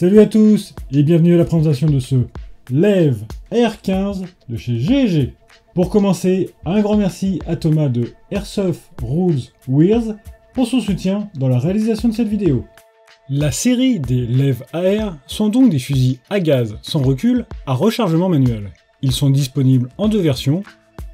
Salut à tous et bienvenue à la présentation de ce Lève AR15 de chez GG. Pour commencer, un grand merci à Thomas de Airsoft Rules Wheels pour son soutien dans la réalisation de cette vidéo. La série des Lève AR sont donc des fusils à gaz sans recul à rechargement manuel. Ils sont disponibles en deux versions,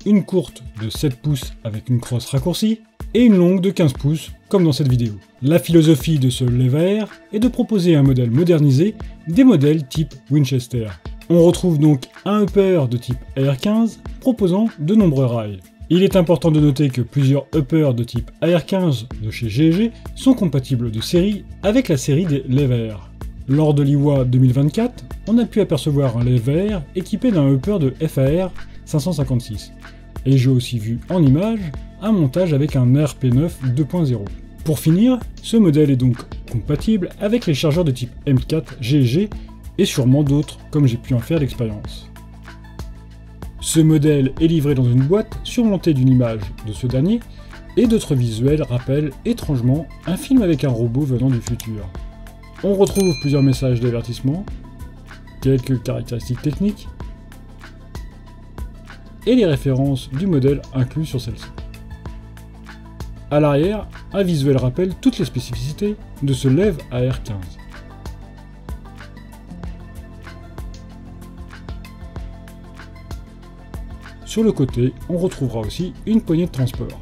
une courte de 7 pouces avec une crosse raccourcie et une longue de 15 pouces comme dans cette vidéo. La philosophie de ce Lève AR est de proposer un modèle modernisé des modèles type Winchester. On retrouve donc un upper de type AR15 proposant de nombreux rails. Il est important de noter que plusieurs uppers de type AR15 de chez GG sont compatibles de série avec la série des Lève AR. Lors de l'IWA 2024, on a pu apercevoir un Lève AR équipé d'un upper de FAR 556. Et j'ai aussi vu en image un montage avec un RP9 2.0. Pour finir, ce modèle est donc compatible avec les chargeurs de type M4 GG et sûrement d'autres comme j'ai pu en faire l'expérience. Ce modèle est livré dans une boîte surmontée d'une image de ce dernier et d'autres visuels rappellent étrangement un film avec un robot venant du futur. On retrouve plusieurs messages d'avertissement, quelques caractéristiques techniques et les références du modèle inclus sur celle-ci. A l'arrière, un visuel rappelle toutes les spécificités de ce Lève AR15. Sur le côté, on retrouvera aussi une poignée de transport.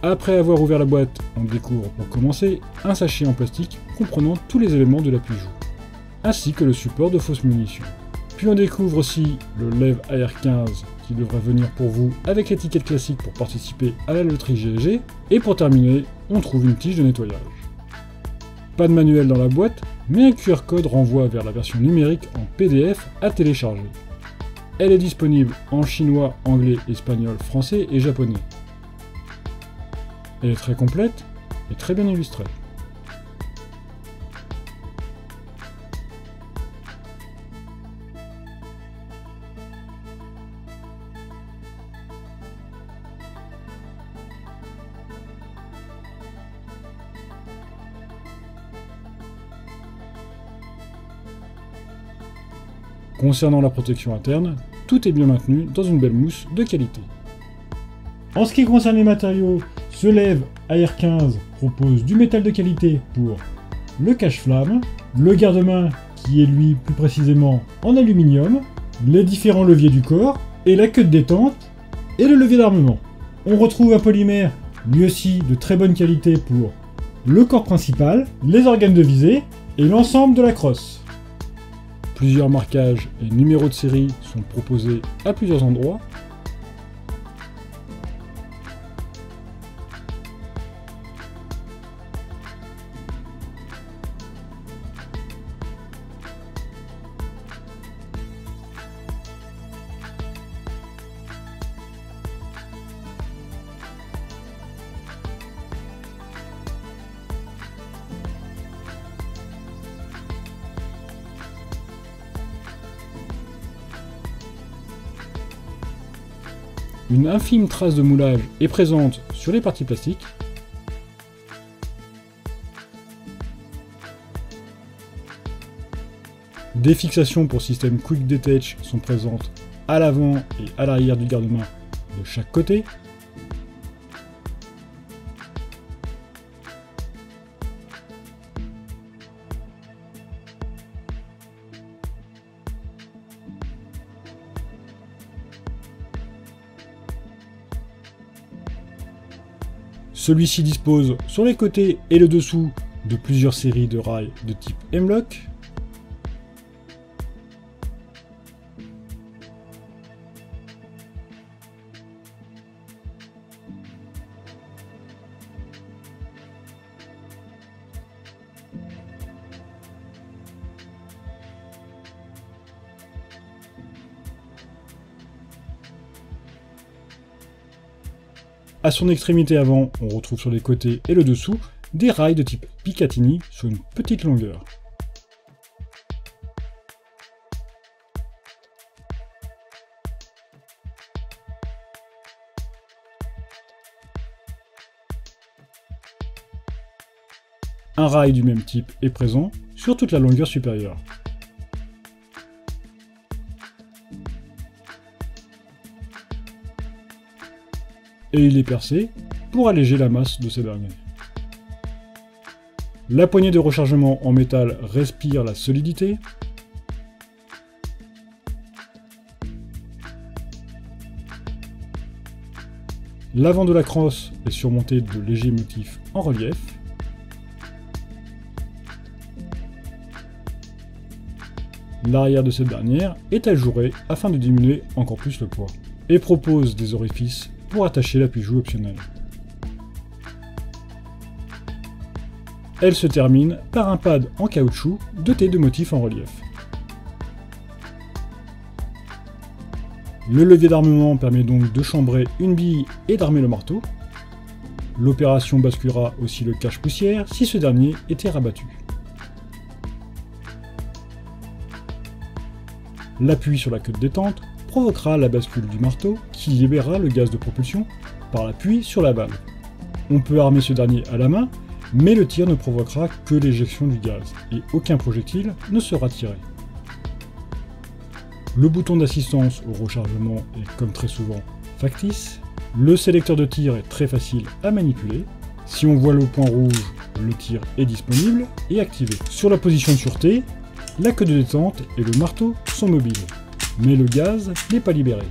Après avoir ouvert la boîte, on découvre pour commencer un sachet en plastique comprenant tous les éléments de l'appui-joue, ainsi que le support de fausses munitions. Puis on découvre aussi le Lève AR15 qui devrait venir pour vous avec l'étiquette classique pour participer à la loterie GG. Et pour terminer, on trouve une tige de nettoyage. Pas de manuel dans la boîte, mais un QR code renvoie vers la version numérique en PDF à télécharger. Elle est disponible en chinois, anglais, espagnol, français et japonais. Elle est très complète et très bien illustrée. Concernant la protection interne, tout est bien maintenu dans une belle mousse de qualité. En ce qui concerne les matériaux, ce Lève AR15 propose du métal de qualité pour le cache-flamme, le garde-main qui est lui plus précisément en aluminium, les différents leviers du corps, et la queue de détente, et le levier d'armement. On retrouve un polymère lui aussi de très bonne qualité pour le corps principal, les organes de visée et l'ensemble de la crosse. Plusieurs marquages et numéros de série sont proposés à plusieurs endroits. Une infime trace de moulage est présente sur les parties plastiques. Des fixations pour système Quick Detach sont présentes à l'avant et à l'arrière du garde-main de chaque côté. Celui-ci dispose sur les côtés et le dessous de plusieurs séries de rails de type M-LOK. À son extrémité avant, on retrouve sur les côtés et le dessous des rails de type Picatinny sur une petite longueur. Un rail du même type est présent sur toute la longueur supérieure. Et il est percé pour alléger la masse de ces derniers. La poignée de rechargement en métal respire la solidité. L'avant de la crosse est surmonté de légers motifs en relief. L'arrière de cette dernière est ajouré afin de diminuer encore plus le poids, et propose des orifices pour attacher l'appui-joue optionnel. Elle se termine par un pad en caoutchouc doté de motifs en relief. Le levier d'armement permet donc de chambrer une bille et d'armer le marteau. L'opération basculera aussi le cache-poussière si ce dernier était rabattu. L'appui sur la queue de détente provoquera la bascule du marteau qui libérera le gaz de propulsion par l'appui sur la valve. On peut armer ce dernier à la main, mais le tir ne provoquera que l'éjection du gaz, et aucun projectile ne sera tiré. Le bouton d'assistance au rechargement est comme très souvent factice. Le sélecteur de tir est très facile à manipuler. Si on voit le point rouge, le tir est disponible et activé. Sur la position de sûreté, la queue de détente et le marteau sont mobiles, mais le gaz n'est pas libéré.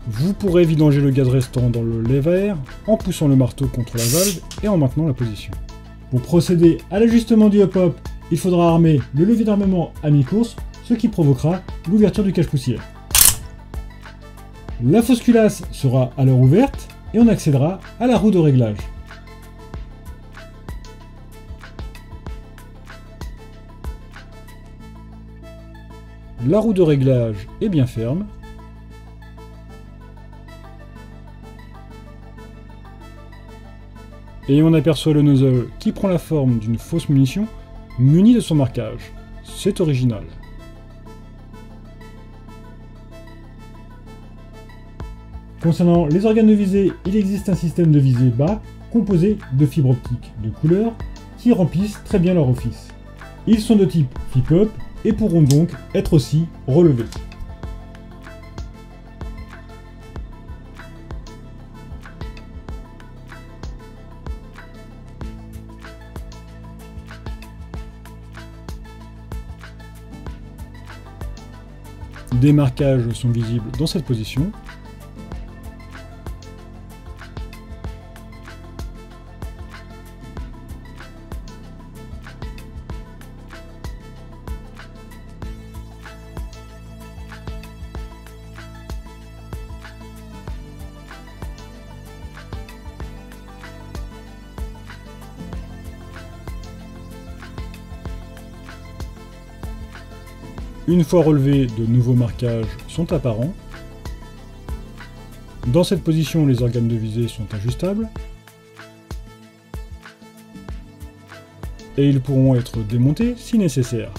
Vous pourrez vidanger le gaz restant dans le lève à air en poussant le marteau contre la valve et en maintenant la position. Pour procéder à l'ajustement du hop-hop, il faudra armer le levier d'armement à mi-course, ce qui provoquera l'ouverture du cache-poussière. La fausse culasse sera alors ouverte et on accédera à la roue de réglage. La roue de réglage est bien ferme. Et on aperçoit le nozzle qui prend la forme d'une fausse munition munie de son marquage. C'est original. Concernant les organes de visée, il existe un système de visée bas composé de fibres optiques de couleur qui remplissent très bien leur office. Ils sont de type flip-up et pourront donc être aussi relevés. Des marquages sont visibles dans cette position. Une fois relevés, de nouveaux marquages sont apparents. Dans cette position, les organes de visée sont ajustables. Et ils pourront être démontés si nécessaire.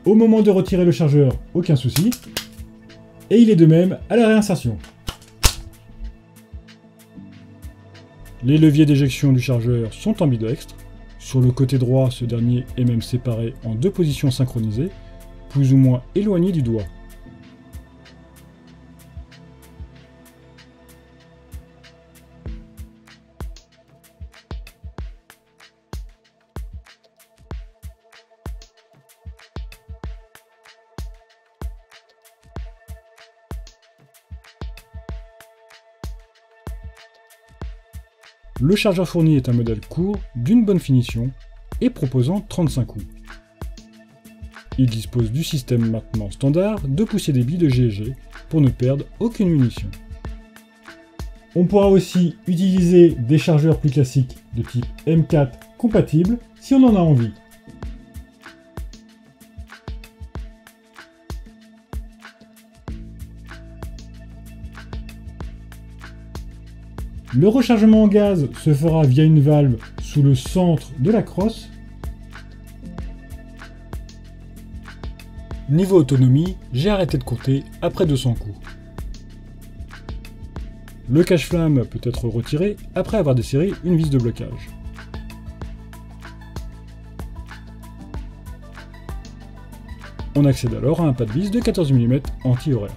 Au moment de retirer le chargeur, aucun souci. Et il est de même à la réinsertion. Les leviers d'éjection du chargeur sont ambidextres. Sur le côté droit, ce dernier est même séparé en deux positions synchronisées, plus ou moins éloignées du doigt. Le chargeur fourni est un modèle court, d'une bonne finition, et proposant 35 coups. Il dispose du système maintenant standard de poussée des billes de GEG pour ne perdre aucune munition. On pourra aussi utiliser des chargeurs plus classiques de type M4 compatibles si on en a envie. Le rechargement en gaz se fera via une valve sous le centre de la crosse. Niveau autonomie, j'ai arrêté de compter après 200 coups. Le cache-flamme peut être retiré après avoir desserré une vis de blocage. On accède alors à un pas de vis de 14 mm anti-horaire.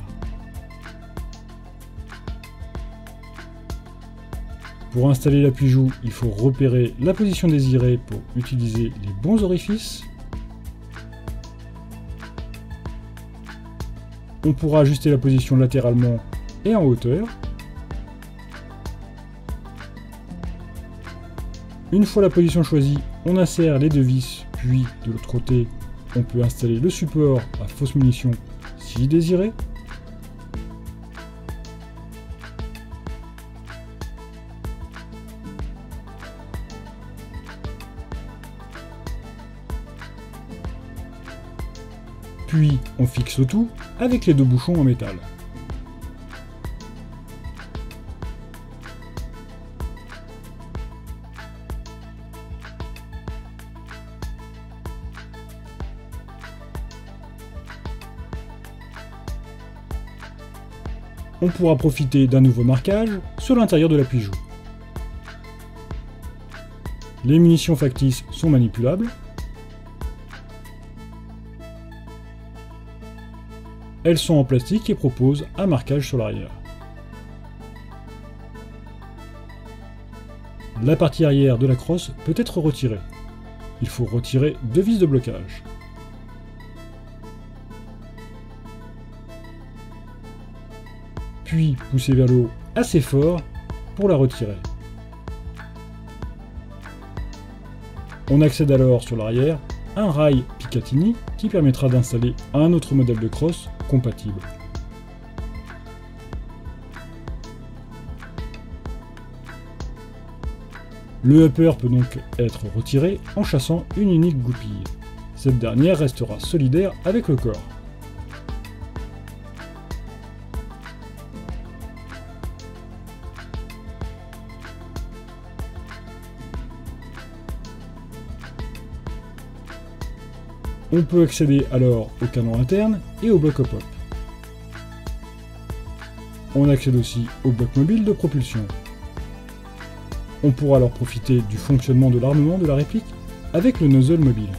Pour installer l'appui-joue, il faut repérer la position désirée pour utiliser les bons orifices. On pourra ajuster la position latéralement et en hauteur. Une fois la position choisie, on insère les deux vis, puis de l'autre côté, on peut installer le support à fausse munition si désiré. Puis on fixe le tout avec les deux bouchons en métal. On pourra profiter d'un nouveau marquage sur l'intérieur de l'appui-joue. Les munitions factices sont manipulables. Elles sont en plastique et proposent un marquage sur l'arrière. La partie arrière de la crosse peut être retirée. Il faut retirer deux vis de blocage. Puis pousser vers le haut assez fort pour la retirer. On accède alors sur l'arrière à un rail Picatinny qui permettra d'installer un autre modèle de crosse compatible. Le upper peut donc être retiré en chassant une unique goupille. Cette dernière restera solidaire avec le corps. On peut accéder alors au canon interne et au bloc pop. On accède aussi au bloc mobile de propulsion. On pourra alors profiter du fonctionnement de l'armement de la réplique avec le nozzle mobile.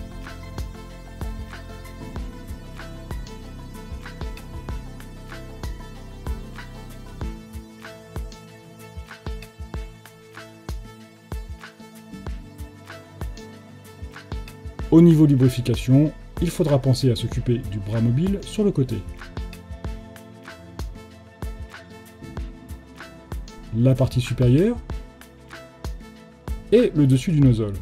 Au niveau lubrification, il faudra penser à s'occuper du bras mobile sur le côté. La partie supérieure et le dessus du nozzle.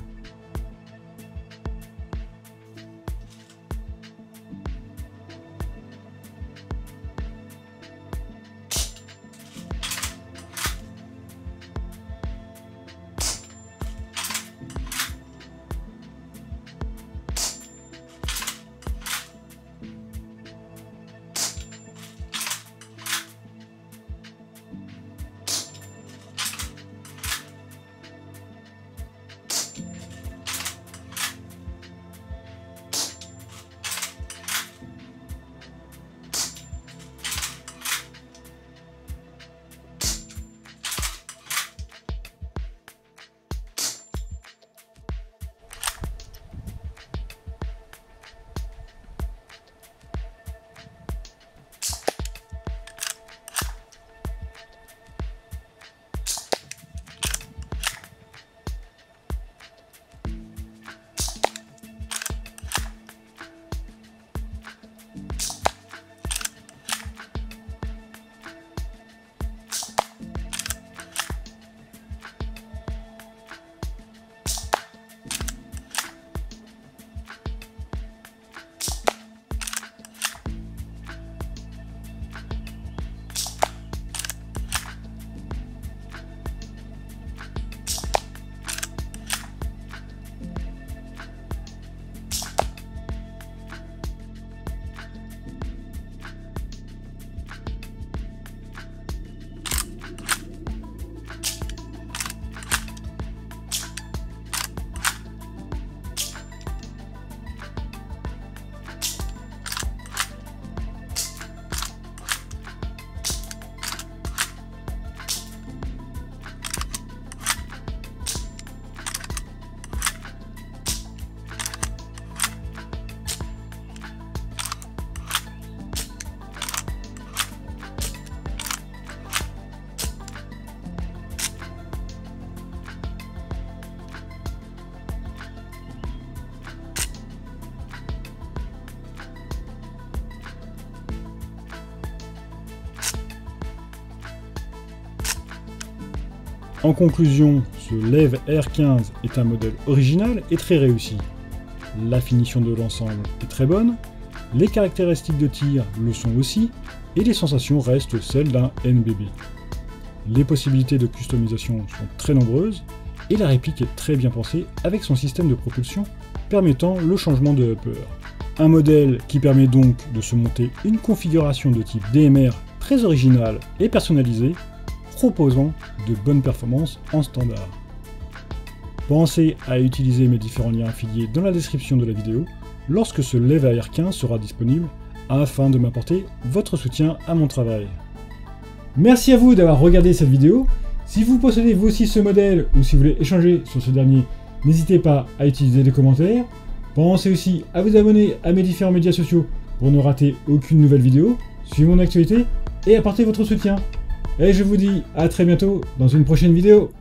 En conclusion, ce Lève R15 est un modèle original et très réussi. La finition de l'ensemble est très bonne, les caractéristiques de tir le sont aussi, et les sensations restent celles d'un NBB. Les possibilités de customisation sont très nombreuses, et la réplique est très bien pensée avec son système de propulsion permettant le changement de upper. Un modèle qui permet donc de se monter une configuration de type DMR très originale et personnalisée, proposant de bonnes performances en standard. Pensez à utiliser mes différents liens affiliés dans la description de la vidéo lorsque ce Lève AR15 sera disponible afin de m'apporter votre soutien à mon travail. Merci à vous d'avoir regardé cette vidéo. Si vous possédez vous aussi ce modèle ou si vous voulez échanger sur ce dernier, n'hésitez pas à utiliser les commentaires. Pensez aussi à vous abonner à mes différents médias sociaux pour ne rater aucune nouvelle vidéo, suivre mon actualité et apporter votre soutien. Et je vous dis à très bientôt dans une prochaine vidéo.